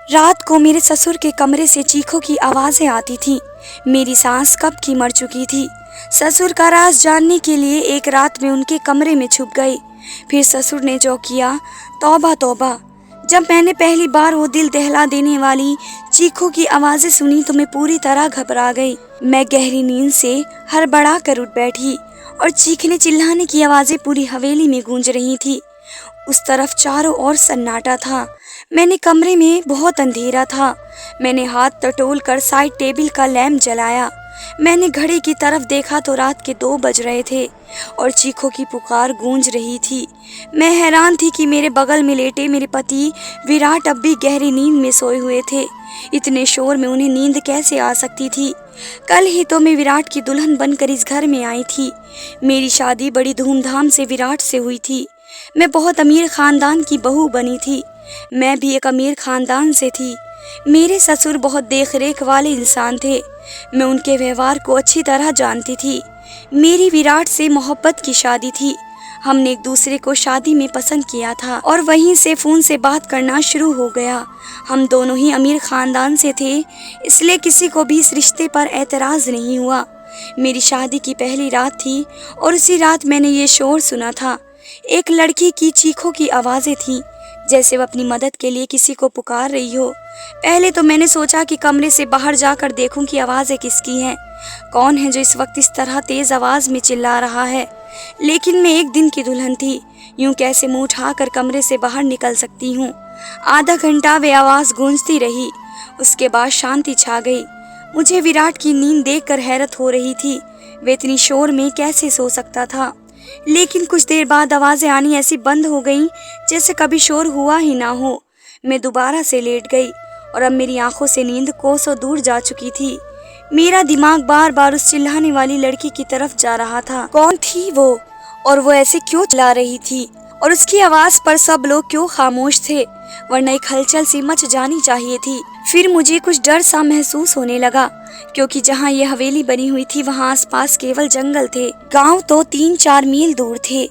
रात को मेरे ससुर के कमरे से चीखों की आवाजें आती थीं। मेरी सास कब की मर चुकी थी। ससुर का राज जानने के लिए एक रात में उनके कमरे में छुप गई। फिर ससुर ने जो किया, तौबा तौबा। जब मैंने पहली बार वो दिल दहला देने वाली चीखों की आवाजें सुनी तो मैं पूरी तरह घबरा गई। मैं गहरी नींद से हड़बड़ा कर उठ बैठी और चीखने चिल्लाने की आवाजें पूरी हवेली में गूंज रही थी। उस तरफ चारों ओर सन्नाटा था। मैंने कमरे में बहुत अंधेरा था। मैंने हाथ टटोल कर साइड टेबल का लैंप जलाया। मैंने घड़ी की तरफ देखा तो रात के 2 बज रहे थे और चीखों की पुकार गूंज रही थी। मैं हैरान थी कि मेरे बगल में लेटे मेरे पति विराट अब भी गहरी नींद में सोए हुए थे। इतने शोर में उन्हें नींद कैसे आ सकती थी। कल ही तो मैं विराट की दुल्हन बनकर इस घर में आई थी। मेरी शादी बड़ी धूमधाम से विराट से हुई थी। मैं बहुत अमीर खानदान की बहू बनी थी। मैं भी एक अमीर खानदान से थी। मेरे ससुर बहुत देखरेख वाले इंसान थे। मैं उनके व्यवहार को अच्छी तरह जानती थी। मेरी विराट से मोहब्बत की शादी थी। हमने एक दूसरे को शादी में पसंद किया था और वहीं से फोन से बात करना शुरू हो गया। हम दोनों ही अमीर खानदान से थे, इसलिए किसी को भी इस रिश्ते पर एतराज नहीं हुआ। मेरी शादी की पहली रात थी और उसी रात मैंने ये शोर सुना था। एक लड़की की चीखों की आवाजें थीं, जैसे वह अपनी मदद के लिए किसी को पुकार रही हो। पहले तो मैंने सोचा कि कमरे से बाहर जाकर देखूं कि आवाजें किसकी हैं, कौन है जो इस वक्त इस तरह तेज आवाज में चिल्ला रहा है। लेकिन मैं एक दिन की दुल्हन थी, यूं कैसे मुंह उठाकर कमरे से बाहर निकल सकती हूँ। आधा घंटा वे आवाज गूंजती रही, उसके बाद शांति छा गई। मुझे विराट की नींद देखकर हैरत हो रही थी। वे इतनी शोर में कैसे सो सकता था। लेकिन कुछ देर बाद आवाजें आनी ऐसी बंद हो गईं जैसे कभी शोर हुआ ही ना हो। मैं दोबारा से लेट गई और अब मेरी आंखों से नींद कोसों दूर जा चुकी थी। मेरा दिमाग बार बार उस चिल्लाने वाली लड़की की तरफ जा रहा था। कौन थी वो और वो ऐसे क्यों चिल्ला रही थी और उसकी आवाज पर सब लोग क्यों खामोश थे, वरना एक हलचल सी मच जानी चाहिए थी। फिर मुझे कुछ डर सा महसूस होने लगा, क्योंकि जहाँ ये हवेली बनी हुई थी वहाँ आसपास केवल जंगल थे। गांव तो 3-4 मील दूर थे।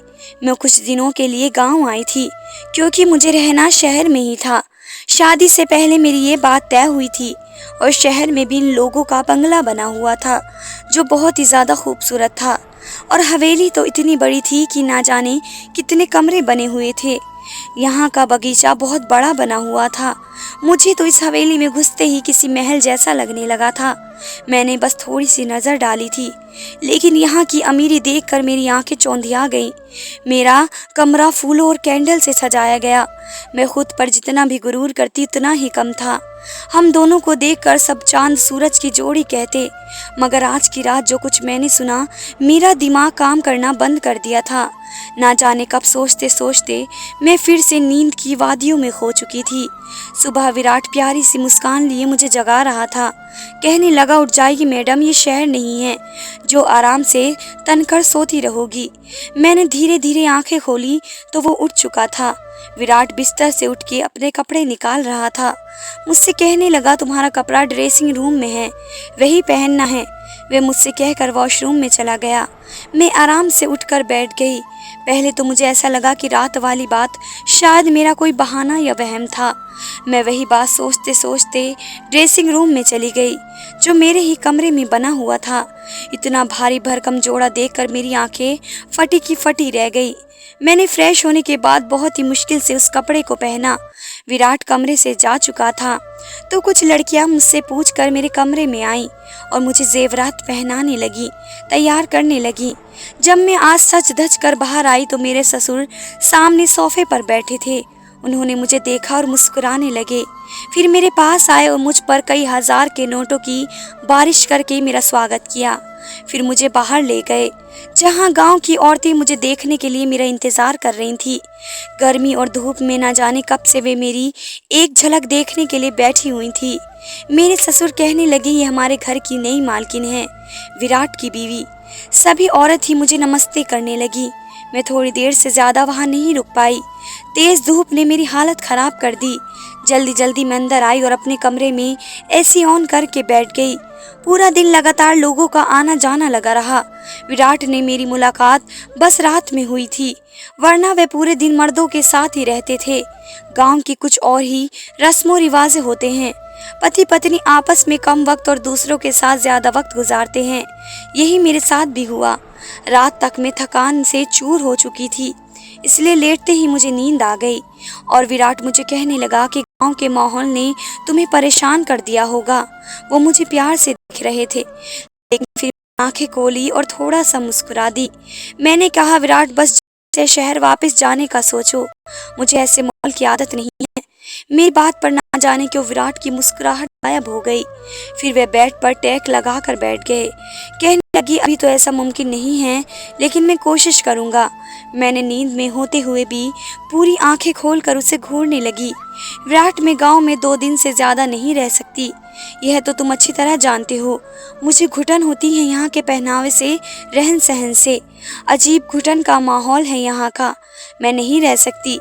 मैं कुछ दिनों के लिए गांव आई थी, क्योंकि मुझे रहना शहर में ही था। शादी से पहले मेरी ये बात तय हुई थी और शहर में भी इन लोगों का बंगला बना हुआ था, जो बहुत ही ज्यादा खूबसूरत था। और हवेली तो इतनी बड़ी थी कि ना जाने कितने कमरे बने हुए थे। यहाँ का बगीचा बहुत बड़ा बना हुआ था। मुझे तो इस हवेली में घुसते ही किसी महल जैसा लगने लगा था। मैंने बस थोड़ी सी नजर डाली थी, लेकिन यहाँ की अमीरी देखकर मेरी आंखें चौंधिया गईं। मेरा कमरा फूलों और कैंडल से सजाया गया। मैं खुद पर जितना भी गुरूर करती उतना ही कम था। हम दोनों को देखकर सब चांद सूरज की जोड़ी कहते, मगर आज की रात जो कुछ मैंने सुना, मेरा दिमाग काम करना बंद कर दिया था। ना जाने कब सोचते सोचते मैं फिर से नींद की वादियों में खो चुकी थी। सुबह विराट प्यारी सी मुस्कान लिए मुझे जगा रहा था। कहने लगा, उठ जाएगी मैडम, ये शहर नहीं है जो आराम से तनकर सोती रहोगी। मैंने धीरे धीरे आंखें खोली तो वो उठ चुका था। विराट बिस्तर से उठ के अपने कपड़े निकाल रहा था। मुझसे कहने लगा, तुम्हारा कपड़ा ड्रेसिंग रूम में है, वही पहनना है। वे मुझसे कहकर वॉशरूम में चला गया। मैं आराम से उठकर बैठ गई। पहले तो मुझे ऐसा लगा कि रात वाली बात शायद मेरा कोई बहाना या वहम था। मैं वही बात सोचते सोचते ड्रेसिंग रूम में चली गई, जो मेरे ही कमरे में बना हुआ था। इतना भारी भरकम जोड़ा देखकर मेरी आंखें फटी की फटी रह गई। मैंने फ्रेश होने के बाद बहुत ही मुश्किल से उस कपड़े को पहना। विराट कमरे से जा चुका था तो कुछ लड़कियां मुझसे पूछकर मेरे कमरे में आईं और मुझे जेवरात पहनाने लगी, तैयार करने लगी। जब मैं आज सच धज कर बाहर आई तो मेरे ससुर सामने सोफे पर बैठे थे। उन्होंने मुझे देखा और मुस्कुराने लगे। फिर मेरे पास आए और मुझ पर कई हजार के नोटों की बारिश करके मेरा स्वागत किया। फिर मुझे बाहर ले गए, जहां गांव की औरतें मुझे देखने के लिए मेरा इंतजार कर रही थी। गर्मी और धूप में ना जाने कब से वे मेरी एक झलक देखने के लिए बैठी हुई थी। मेरे ससुर कहने लगे, ये हमारे घर की नई मालकिन है, विराट की बीवी। सभी औरत ही मुझे नमस्ते करने लगी। मैं थोड़ी देर से ज्यादा वहां नहीं रुक पाई। तेज धूप ने मेरी हालत खराब कर दी। जल्दी जल्दी मैं अंदर आई और अपने कमरे में एसी ऑन करके बैठ गई। पूरा दिन लगातार लोगों का आना जाना लगा रहा। विराट ने मेरी मुलाकात बस रात में हुई थी, वरना वे पूरे दिन मर्दों के साथ ही रहते थे। गांव की कुछ और ही रस्मों रिवाजें होते हैं। पति पत्नी आपस में कम वक्त और दूसरों के साथ ज्यादा वक्त गुजारते हैं। यही मेरे साथ भी हुआ। रात तक मैं थकान से चूर हो चुकी थी, इसलिए लेटते ही मुझे नींद आ गई और विराट मुझे कहने लगा कि गांव के माहौल ने तुम्हें परेशान कर दिया होगा। वो मुझे प्यार से देख रहे थे, लेकिन फिर आंखें खोली और थोड़ा सा मुस्कुरा दी। मैंने कहा, विराट बस से शहर वापस जाने का सोचो, मुझे ऐसे माहौल की आदत नहीं है। मेरी बात पर ना जाने क्यों विराट की मुस्कुराहट गायब हो गई। फिर वे बेड पर टेक लगा कर बैठ गए। कहने लगी, अभी तो ऐसा मुमकिन नहीं है, लेकिन मैं कोशिश करूंगा। मैंने नींद में होते हुए भी पूरी आंखें खोलकर उसे घूरने लगी। विराट, मैं गांव में 2 दिन से ज्यादा नहीं रह सकती, यह तो तुम अच्छी तरह जानते हो। मुझे घुटन होती है यहाँ के पहनावे से, रहन सहन से। अजीब घुटन का माहौल है यहाँ का, मैं नहीं रह सकती।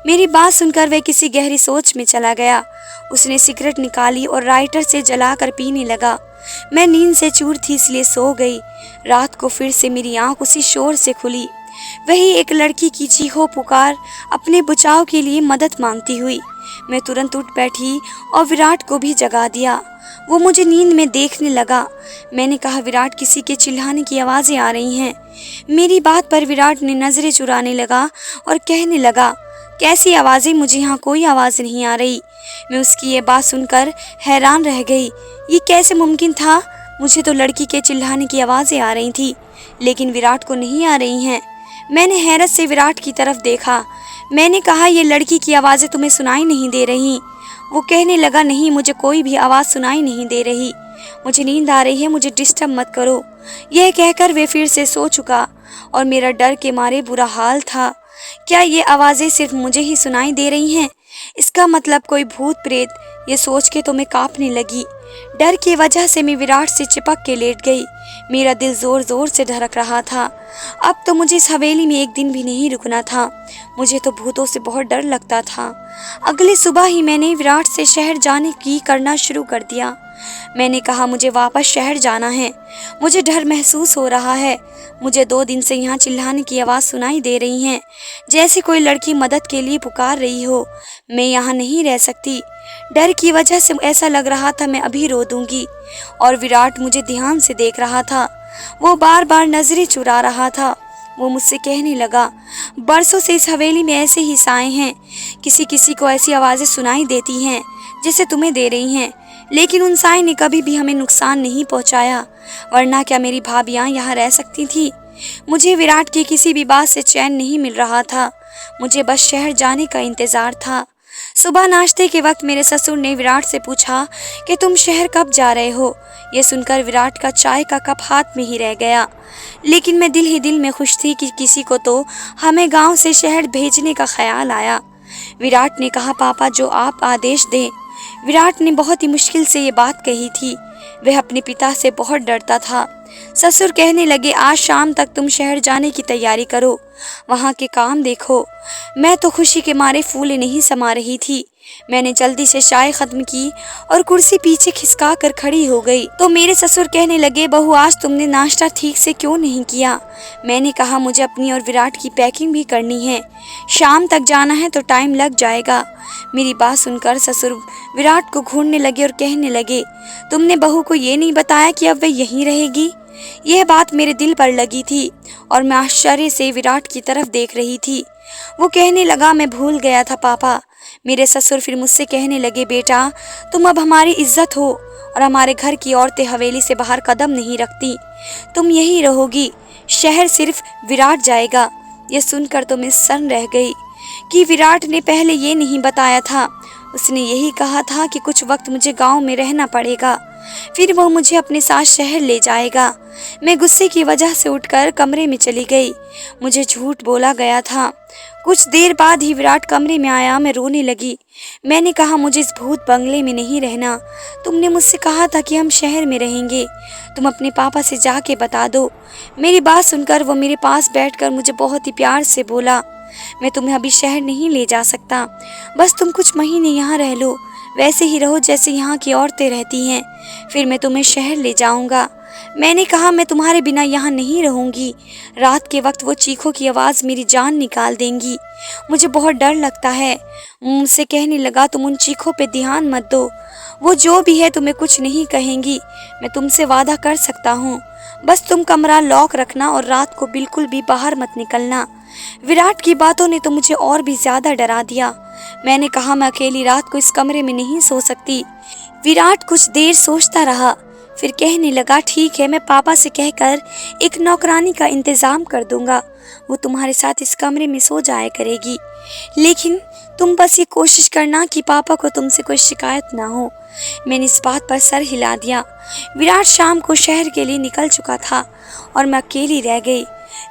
मेरी बात सुनकर वह किसी गहरी सोच में चला गया। उसने सिगरेट निकाली और राइटर से जलाकर पीने लगा। मैं नींद से चूर थी, इसलिए सो गई। रात को फिर से मेरी आंख उसी शोर से खुली, वही एक लड़की की चीखो पुकार, अपने बचाव के लिए मदद मांगती हुई। मैं तुरंत उठ बैठी और विराट को भी जगा दिया। वो मुझे नींद में देखने लगा। मैंने कहा, विराट, किसी के चिल्लाने की आवाज़ें आ रही हैं। मेरी बात पर विराट ने नजरें चुराने लगा और कहने लगा, कैसी आवाज़ें? मुझे यहाँ कोई आवाज़ नहीं आ रही। मैं उसकी ये बात सुनकर हैरान रह गई। ये कैसे मुमकिन था? मुझे तो लड़की के चिल्लाने की आवाज़ें आ रही थी, लेकिन विराट को नहीं आ रही हैं। मैंने हैरत से विराट की तरफ देखा। मैंने कहा, ये लड़की की आवाज़ें तुम्हें सुनाई नहीं दे रही? वो कहने लगा, नहीं, मुझे कोई भी आवाज़ सुनाई नहीं दे रही। मुझे नींद आ रही है, मुझे डिस्टर्ब मत करो। यह कहकर वे फिर से सो चुका और मेरा डर के मारे बुरा हाल था। क्या ये आवाज़ें सिर्फ मुझे ही सुनाई दे रही हैं? इसका मतलब कोई भूत प्रेत? ये सोच के तो मैं कांपने लगी। डर की वजह से मैं विराट से चिपक के लेट गई। मेरा दिल जोर जोर से धड़क रहा था। अब तो मुझे इस हवेली में एक दिन भी नहीं रुकना था। मुझे तो भूतों से बहुत डर लगता था। अगली सुबह ही मैंने विराट से शहर जाने की करना शुरू कर दिया। मैंने कहा, मुझे वापस शहर जाना है, मुझे डर महसूस हो रहा है। मुझे 2 दिन से यहाँ चिल्लाने की आवाज़ सुनाई दे रही है, जैसे कोई लड़की मदद के लिए पुकार रही हो। मैं यहाँ नहीं रह सकती। डर की वजह से ऐसा लग रहा था मैं अभी रो दूंगी। और विराट मुझे ध्यान से देख रहा था। वो बार बार नजरें चुरा रहा था। वो मुझसे कहने लगा, बरसों से इस हवेली में ऐसे ही साए हैं। किसी किसी को ऐसी आवाज़ें सुनाई देती हैं जैसे तुम्हें दे रही हैं, लेकिन उन साए ने कभी भी हमें नुकसान नहीं पहुंचाया। वरना क्या मेरी भाभियाँ यहाँ रह सकती थी? मुझे विराट की किसी भी बात से चैन नहीं मिल रहा था। मुझे बस शहर जाने का इंतज़ार था। सुबह नाश्ते के वक्त मेरे ससुर ने विराट से पूछा कि तुम शहर कब जा रहे हो? ये सुनकर विराट का चाय का कप हाथ में ही रह गया। लेकिन मैं दिल ही दिल में खुश थी कि किसी को तो हमें गांव से शहर भेजने का ख्याल आया। विराट ने कहा, पापा, जो आप आदेश दें। विराट ने बहुत ही मुश्किल से ये बात कही थी। वह अपने पिता से बहुत डरता था। ससुर कहने लगे, आज शाम तक तुम शहर जाने की तैयारी करो, वहाँ के काम देखो। मैं तो खुशी के मारे फूले नहीं समा रही थी। मैंने जल्दी से चाय खत्म की और कुर्सी पीछे खिसका कर खड़ी हो गई तो मेरे ससुर कहने लगे, बहू, आज तुमने नाश्ता ठीक से क्यों नहीं किया? मैंने कहा, मुझे अपनी और विराट की पैकिंग भी करनी है, शाम तक जाना है तो टाइम लग जाएगा। मेरी बात सुनकर ससुर विराट को घूरने लगे और कहने लगे, तुमने बहू को ये नहीं बताया कि अब वह यहीं रहेगी? यह बात मेरे दिल पर लगी थी और मैं आश्चर्य से विराट की तरफ देख रही थी। वो कहने लगा, मैं भूल गया था पापा। मेरे ससुर फिर मुझसे कहने लगे, बेटा, तुम अब हमारी इज्जत हो और हमारे घर की औरतें हवेली से बाहर कदम नहीं रखती। तुम यहीं रहोगी, शहर सिर्फ विराट जाएगा। यह सुनकर तो मैं सन्न रह गई कि विराट ने पहले ये नहीं बताया था। उसने यही कहा था कि कुछ वक्त मुझे गांव में रहना पड़ेगा। फिर वो मुझे अपने साथ शहर ले जाएगा। मैं गुस्से की वजह से उठकर कमरे में चली गई। मुझे झूठ बोला गया था। कुछ देर बाद ही विराट कमरे में आया। मैं रोने लगी। मैंने कहा, मुझे इस भूत बंगले में नहीं रहना। तुमने मुझसे कहा था कि हम शहर में रहेंगे। तुम अपने पापा से जाके बता दो। मेरी बात सुनकर वो मेरे पास बैठकर मुझे बहुत ही प्यार से बोला, मैं तुम्हें अभी शहर नहीं ले जा सकता। बस तुम कुछ महीने यहाँ रह लो, वैसे ही रहो जैसे यहाँ की औरतें रहती हैं, फिर मैं तुम्हें शहर ले जाऊँगा। मैंने कहा, मैं तुम्हारे बिना यहाँ नहीं रहूँगी। रात के वक्त वो चीखों की आवाज़ मेरी जान निकाल देंगी। मुझे बहुत डर लगता है। मुझसे कहने लगा, तुम उन चीखों पे ध्यान मत दो, वो जो भी है तुम्हें कुछ नहीं कहेंगी। मैं तुमसे वादा कर सकता हूँ। बस तुम कमरा लॉक रखना और रात को बिल्कुल भी बाहर मत निकलना। विराट की बातों ने तो मुझे और भी ज्यादा डरा दिया। मैंने कहा, मैं अकेली रात को इस कमरे में नहीं सो सकती। विराट कुछ देर सोचता रहा, फिर कहने लगा, ठीक है, मैं पापा से कहकर एक नौकरानी का इंतजाम कर दूंगा। वो तुम्हारे साथ इस कमरे में सो जाया करेगी, लेकिन तुम बस ये कोशिश करना कि पापा को तुमसे कोई शिकायत ना हो। मैंने इस बात पर सर हिला दिया। विराट शाम को शहर के लिए निकल चुका था और मैं अकेली रह गई।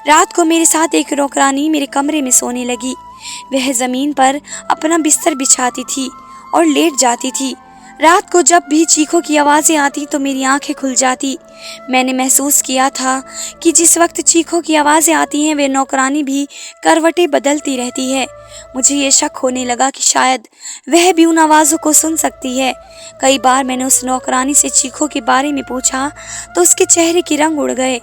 रात को मेरे साथ एक नौकरानी मेरे कमरे में सोने लगी। वह जमीन पर अपना बिस्तर बिछाती थी और लेट जाती थी। रात को जब भी चीखों की आवाज़ें आती तो मेरी आंखें खुल जाती। मैंने महसूस किया था कि जिस वक्त चीखों की आवाज़ें आती हैं, वे नौकरानी भी करवटें बदलती रहती है। मुझे ये शक होने लगा कि शायद वह भी उन आवाज़ों को सुन सकती है। कई बार मैंने उस नौकरानी से चीखों के बारे में पूछा तो उसके चेहरे के रंग उड़ गए।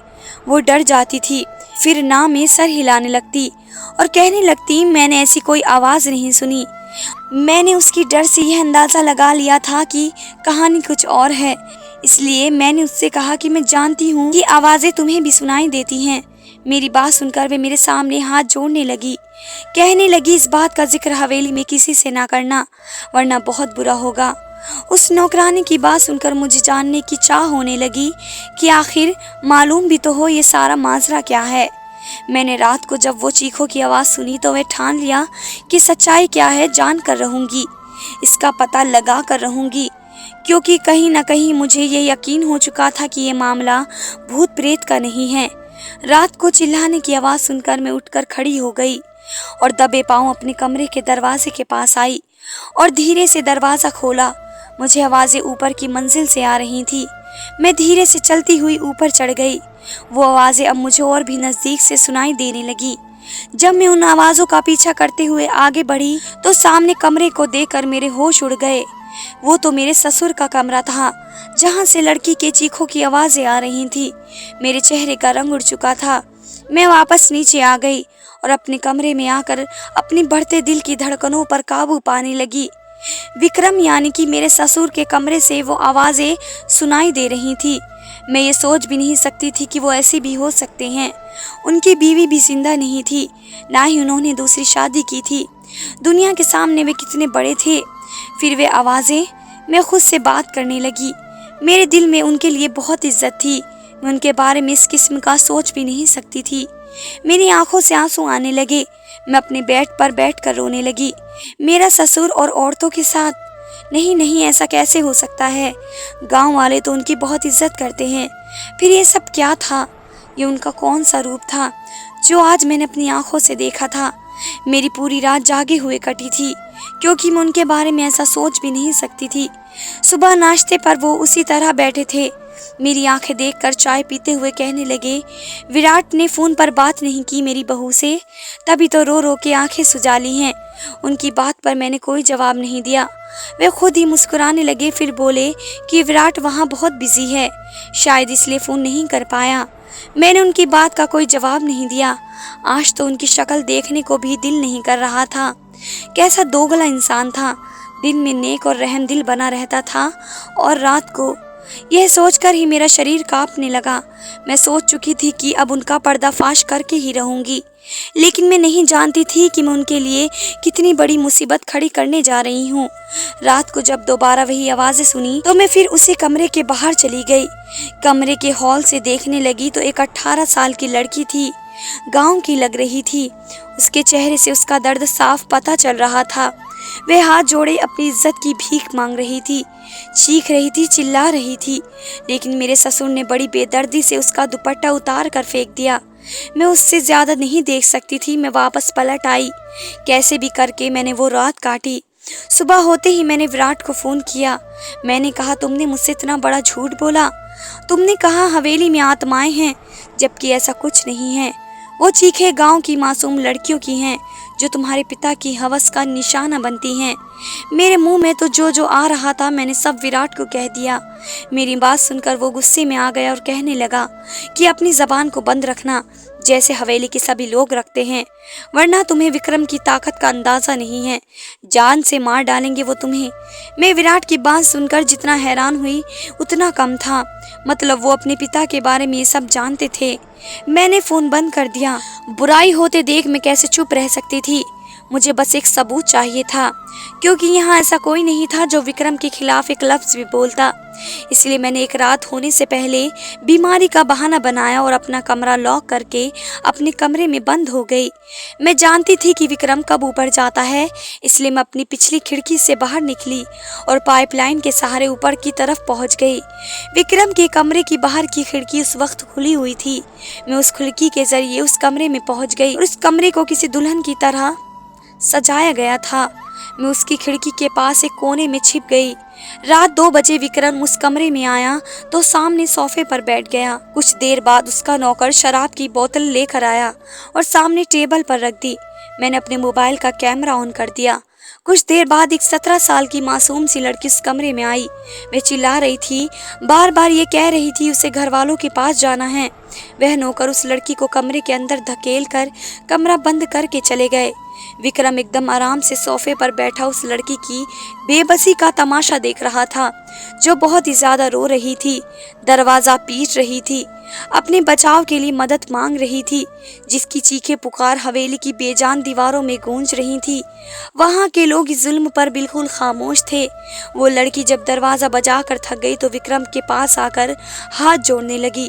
वो डर जाती थी, फिर ना में सर हिलाने लगती और कहने लगती, मैंने ऐसी कोई आवाज़ नहीं सुनी। मैंने उसकी डर से यह अंदाज़ा लगा लिया था कि कहानी कुछ और है, इसलिए मैंने उससे कहा कि मैं जानती हूँ कि आवाज़ें तुम्हें भी सुनाई देती हैं। मेरी बात सुनकर वे मेरे सामने हाथ जोड़ने लगी। कहने लगी, इस बात का जिक्र हवेली में किसी से ना करना, वरना बहुत बुरा होगा। उस नौकरानी की बात सुनकर मुझे जानने की चाह होने लगी कि आखिर मालूम भी तो हो ये सारा माजरा क्या है। मैंने रात को जब वो चीखों की आवाज़ सुनी तो वह ठान लिया कि सच्चाई क्या है जान कर रहूँगी, इसका पता लगा कर रहूँगी, क्योंकि कहीं ना कहीं मुझे ये यकीन हो चुका था कि ये मामला भूत प्रेत का नहीं है। रात को चिल्लाने की आवाज़ सुनकर मैं उठकर खड़ी हो गई और दबे पांव अपने कमरे के दरवाजे के पास आई और धीरे से दरवाज़ा खोला। मुझे आवाज़ें ऊपर की मंजिल से आ रही थी। मैं धीरे से चलती हुई ऊपर चढ़ गई। वो आवाज़ें अब मुझे और भी नज़दीक से सुनाई देने लगी। जब मैं उन आवाज़ों का पीछा करते हुए आगे बढ़ी तो सामने कमरे को देखकर मेरे होश उड़ गए। वो तो मेरे ससुर का कमरा था, जहाँ से लड़की के चीखों की आवाज़ें आ रही थी। मेरे चेहरे का रंग उड़ चुका था। मैं वापस नीचे आ गई और अपने कमरे में आकर अपनी बढ़ते दिल की धड़कनों पर काबू पाने लगी। विक्रम यानी कि मेरे ससुर के कमरे से वो आवाज़ें सुनाई दे रही थी। मैं ये सोच भी नहीं सकती थी कि वो ऐसे भी हो सकते हैं। उनकी बीवी भी जिंदा नहीं थी, ना ही उन्होंने दूसरी शादी की थी। दुनिया के सामने वे कितने बड़े थे। फिर वे आवाज़ें, मैं खुद से बात करने लगी। मेरे दिल में उनके लिए बहुत इज्जत थी। मैं उनके बारे में इस किस्म का सोच भी नहीं सकती थी। मेरी आंखों से आंसू आने लगे। मैं अपने बेड पर बैठकर रोने लगी। मेरा ससुर और औरतों के साथ, नहीं नहीं, ऐसा कैसे हो सकता है। गांव वाले तो उनकी बहुत इज्जत करते हैं। फिर ये सब क्या था? ये उनका कौन सा रूप था जो आज मैंने अपनी आंखों से देखा था। मेरी पूरी रात जागे हुए कटी थी, क्योंकि मैं उनके बारे में ऐसा सोच भी नहीं सकती थी। सुबह नाश्ते पर वो उसी तरह बैठे थे। मेरी आंखें देखकर चाय पीते हुए कहने लगे, विराट ने फ़ोन पर बात नहीं की मेरी बहू से, तभी तो रो रो के आंखें सुजा ली हैं। उनकी बात पर मैंने कोई जवाब नहीं दिया। वे खुद ही मुस्कुराने लगे, फिर बोले कि विराट वहाँ बहुत बिजी है, शायद इसलिए फ़ोन नहीं कर पाया। मैंने उनकी बात का कोई जवाब नहीं दिया। आज तो उनकी शक्ल देखने को भी दिल नहीं कर रहा था। कैसा दोगला इंसान था। दिन में नेक और रहम दिल बना रहता था और रात को यह सोचकर ही मेरा शरीर कांपने लगा। मैं सोच चुकी थी कि अब उनका पर्दाफाश करके ही रहूंगी, लेकिन मैं नहीं जानती थी कि मैं उनके लिए कितनी बड़ी मुसीबत खड़ी करने जा रही हूँ। रात को जब दोबारा वही आवाज़ें सुनी तो मैं फिर उसी कमरे के बाहर चली गई। कमरे के हॉल से देखने लगी तो एक 18 साल की लड़की थी। गांव की लग रही थी। उसके चेहरे से उसका दर्द साफ पता चल रहा था। वह हाथ जोड़े अपनी इज्जत की भीख मांग रही थी, चीख रही थी, चिल्ला रही थी। लेकिन मेरे ससुर ने बड़ी बेदर्दी से उसका दुपट्टा उतार कर फेंक दिया। मैं उससे ज्यादा नहीं देख सकती थी। मैं वापस पलट आई। कैसे भी करके मैंने वो रात काटी। सुबह होते ही मैंने विराट को फोन किया। मैंने कहा, तुमने मुझसे इतना बड़ा झूठ बोला। तुमने कहा हवेली में आत्माएं हैं, जबकि ऐसा कुछ नहीं है। वो चीखें गांव की मासूम लड़कियों की हैं, जो तुम्हारे पिता की हवस का निशाना बनती हैं। मेरे मुंह में तो जो जो आ रहा था मैंने सब विराट को कह दिया। मेरी बात सुनकर वो गुस्से में आ गया और कहने लगा कि अपनी जबान को बंद रखना, जैसे हवेली के सभी लोग रखते हैं, वरना तुम्हें विक्रम की ताकत का अंदाजा नहीं है। जान से मार डालेंगे वो तुम्हें। मैं विराट की बात सुनकर जितना हैरान हुई उतना कम था। मतलब वो अपने पिता के बारे में ये सब जानते थे। मैंने फोन बंद कर दिया। बुराई होते देख मैं कैसे चुप रह सकती थी। मुझे बस एक सबूत चाहिए था, क्योंकि यहाँ ऐसा कोई नहीं था जो विक्रम के खिलाफ एक लफ्ज भी बोलता। इसलिए मैंने एक रात होने से पहले बीमारी का बहाना बनाया और अपना कमरा लॉक करके अपने कमरे में बंद हो गई। मैं जानती थी कि विक्रम कब ऊपर जाता है, इसलिए मैं अपनी पिछली खिड़की से बाहर निकली और पाइपलाइन के सहारे ऊपर की तरफ पहुंच गई। विक्रम के कमरे की बाहर की खिड़की उस वक्त खुली हुई थी। मैं उस खिड़की के जरिए उस कमरे में पहुंच गई और उस कमरे को किसी दुल्हन की तरह सजाया गया था। मैं उसकी खिड़की के पास एक कोने में छिप गई। रात 2 बजे विक्रम उस कमरे में आया तो सामने सोफे पर बैठ गया। कुछ देर बाद उसका नौकर शराब की बोतल लेकर आया और सामने टेबल पर रख दी। मैंने अपने मोबाइल का कैमरा ऑन कर दिया। कुछ देर बाद एक 17 साल की मासूम सी लड़की उस कमरे में आई। वह चिल्ला रही थी, बार बार ये कह रही थी उसे घर वालों के पास जाना है। वह नौकर उस लड़की को कमरे के अंदर धकेल कर कमरा बंद करके चले गए। विक्रम एकदम आराम से सोफे पर बैठा उस लड़की की बेबसी का तमाशा देख रहा था, जो बहुत ही ज्यादा रो रही थी, दरवाजा पीट रही थी, अपने बचाव के लिए मदद मांग रही थी, जिसकी चीखें पुकार हवेली की बेजान दीवारों में गूंज रही थी। वहां के लोग इस जुल्म पर बिल्कुल खामोश थे। वो लड़की जब दरवाजा बजाकर थक गई तो विक्रम के पास आकर हाथ जोड़ने लगी,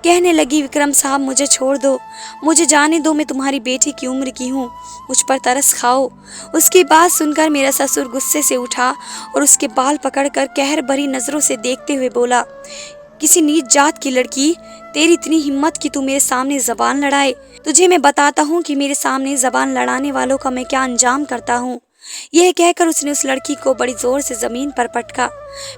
कहने लगी, विक्रम साहब मुझे छोड़ दो, मुझे जाने दो, मैं तुम्हारी बेटी की उम्र की हूँ, मुझ पर तरस खाओ। उसकी बात सुनकर मेरा ससुर गुस्से से उठा और उसके बाल पकड़कर कहर भरी नजरों से देखते हुए बोला, किसी नीच जात की लड़की, तेरी इतनी हिम्मत कि तू मेरे सामने जबान लड़ाए। तुझे मैं बताता हूँ कि मेरे सामने जबान लड़ाने वालों का मैं क्या अंजाम करता हूँ। यह कहकर उसने उस लड़की को बड़ी जोर से जमीन पर पटका,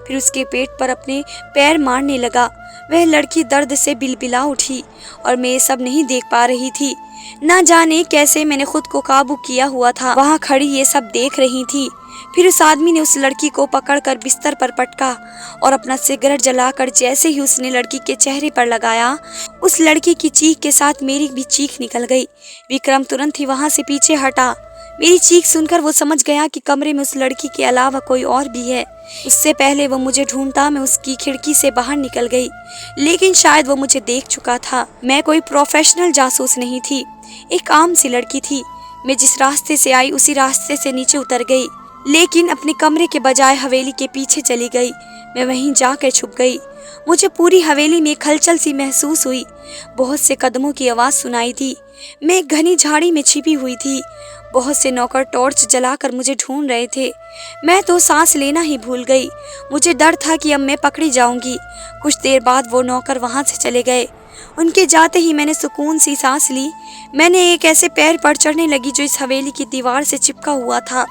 फिर उसके पेट पर अपने पैर मारने लगा। वह लड़की दर्द से बिलबिला उठी और मैं ये सब नहीं देख पा रही थी। न जाने कैसे मैंने खुद को काबू किया हुआ था। वहाँ खड़ी ये सब देख रही थी। फिर उस आदमी ने उस लड़की को पकड़कर बिस्तर पर पटका और अपना सिगरेट जलाकर जैसे ही उसने लड़की के चेहरे पर लगाया, उस लड़की की चीख के साथ मेरी भी चीख निकल गई। विक्रम तुरंत ही वहां से पीछे हटा। मेरी चीख सुनकर वो समझ गया कि कमरे में उस लड़की के अलावा कोई और भी है। उससे पहले वो मुझे ढूंढता मैं उसकी खिड़की से बाहर निकल गई, लेकिन शायद वो मुझे देख चुका था। मैं कोई प्रोफेशनल जासूस नहीं थी, एक आम सी लड़की थी। मैं जिस रास्ते से आई उसी रास्ते से नीचे उतर गई, लेकिन अपने कमरे के बजाय हवेली के पीछे चली गई। मैं वहीं जाकर छुप गई। मुझे पूरी हवेली में खलचल सी महसूस हुई। बहुत से कदमों की आवाज सुनाई दी। मैं एक घनी झाड़ी में छिपी हुई थी। बहुत से नौकर टॉर्च जलाकर मुझे ढूंढ रहे थे। मैं तो सांस लेना ही भूल गई। मुझे डर था कि अब मैं पकड़ी जाऊंगी। कुछ देर बाद वो नौकर वहां से चले गए। उनके जाते ही मैंने सुकून सी सांस ली। मैंने एक ऐसे पेड़ पर चढ़ने लगी जो इस हवेली की दीवार से चिपका हुआ था।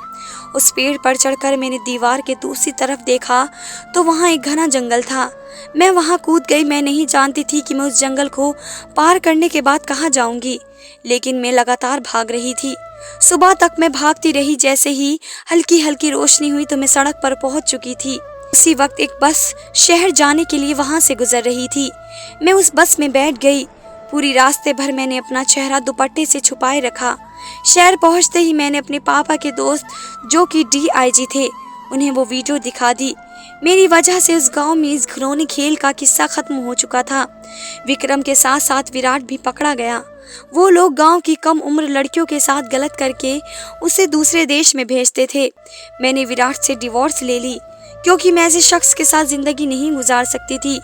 उस पेड़ पर चढ़कर मैंने दीवार के दूसरी तरफ देखा तो वहाँ एक घना जंगल था। मैं वहाँ कूद गई। मैं नहीं जानती थी कि मैं उस जंगल को पार करने के बाद कहाँ जाऊंगी, लेकिन मैं लगातार भाग रही थी। सुबह तक मैं भागती रही। जैसे ही हल्की हल्की रोशनी हुई तो मैं सड़क पर पहुंच चुकी थी। उसी वक्त एक बस शहर जाने के लिए वहां से गुजर रही थी। मैं उस बस में बैठ गई। पूरी रास्ते भर मैंने अपना चेहरा दुपट्टे से छुपाए रखा। शहर पहुंचते ही मैंने अपने पापा के दोस्त, जो कि DIG थे, उन्हें वो वीडियो दिखा दी। मेरी वजह से उस गांव में इस घिनौने खेल का किस्सा खत्म हो चुका था। विक्रम के साथ साथ विराट भी पकड़ा गया। वो लोग गांव की कम उम्र लड़कियों के साथ गलत करके उसे दूसरे देश में भेजते थे। मैंने विराट से डिवोर्स ले ली, क्योंकि मैं ऐसे शख्स के साथ जिंदगी नहीं गुजार सकती थी।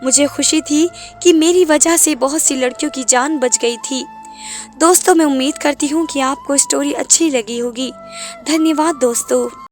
मुझे खुशी थी कि मेरी वजह से बहुत सी लड़कियों की जान बच गई थी। दोस्तों मैं उम्मीद करती हूँ कि आपको स्टोरी अच्छी लगी होगी। धन्यवाद दोस्तों।